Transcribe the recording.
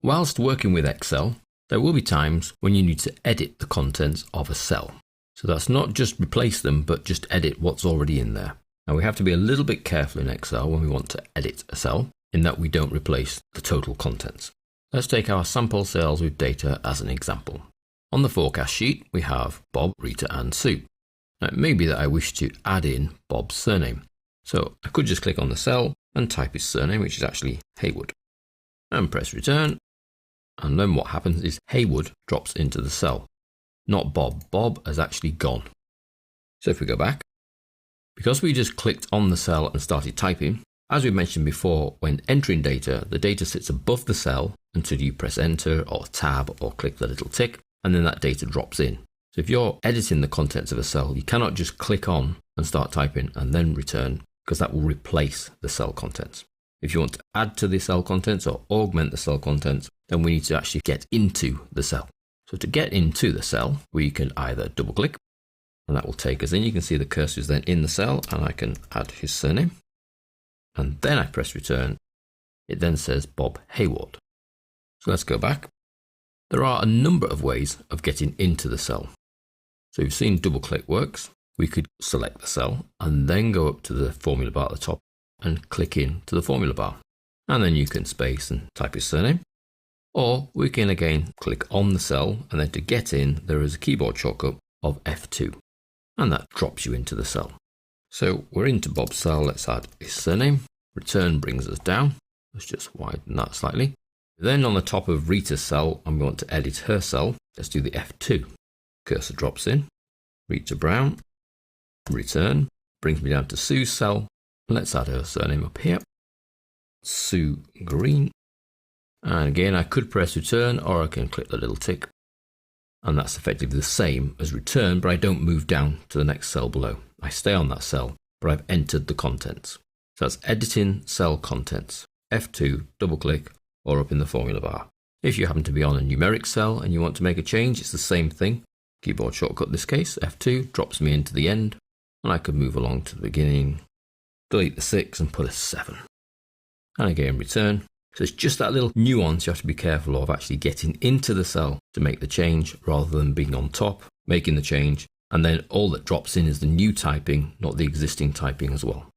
Whilst working with Excel, there will be times when you need to edit the contents of a cell. So that's not just replace them, but just edit what's already in there. Now we have to be a little bit careful in Excel when we want to edit a cell, in that we don't replace the total contents. Let's take our sample cells with data as an example. On the forecast sheet, we have Bob, Rita and Sue. Now it may be that I wish to add in Bob's surname. So I could just click on the cell and type his surname, which is actually Haywood, and press return. And then what happens is Haywood drops into the cell, not Bob. Bob has actually gone. So if we go back, because we just clicked on the cell and started typing, as we mentioned before, when entering data, the data sits above the cell until you press enter or tab or click the little tick, and then that data drops in. So if you're editing the contents of a cell, you cannot just click on and start typing and then return, because that will replace the cell contents. If you want to add to the cell contents or augment the cell contents, then we need to actually get into the cell. So to get into the cell, we can either double click, and that will take us in. You can see the cursor is then in the cell, and I can add his surname. And then I press return. It then says Bob Haywood. So let's go back. There are a number of ways of getting into the cell. So you've seen double click works. We could select the cell and then go up to the formula bar at the top and click in to the formula bar. And then you can space and type his surname. Or we can again click on the cell, and then to get in, there is a keyboard shortcut of F2. And that drops you into the cell. So we're into Bob's cell. Let's add his surname. Return brings us down. Let's just widen that slightly. Then on the top of Rita's cell, I'm going to edit her cell. Let's do the F2. Cursor drops in. Rita Brown. Return. Brings me down to Sue's cell. Let's add her surname up here. Sue Green. And again, I could press return, or I can click the little tick. And that's effectively the same as return, but I don't move down to the next cell below. I stay on that cell, but I've entered the contents. So that's editing cell contents. F2, double click, or up in the formula bar. If you happen to be on a numeric cell and you want to make a change, it's the same thing. Keyboard shortcut in this case, F2, drops me into the end, and I could move along to the beginning, delete the 6 and put a 7. And again, return. So it's just that little nuance you have to be careful of, actually getting into the cell to make the change rather than being on top, making the change, and then all that drops in is the new typing, not the existing typing as well.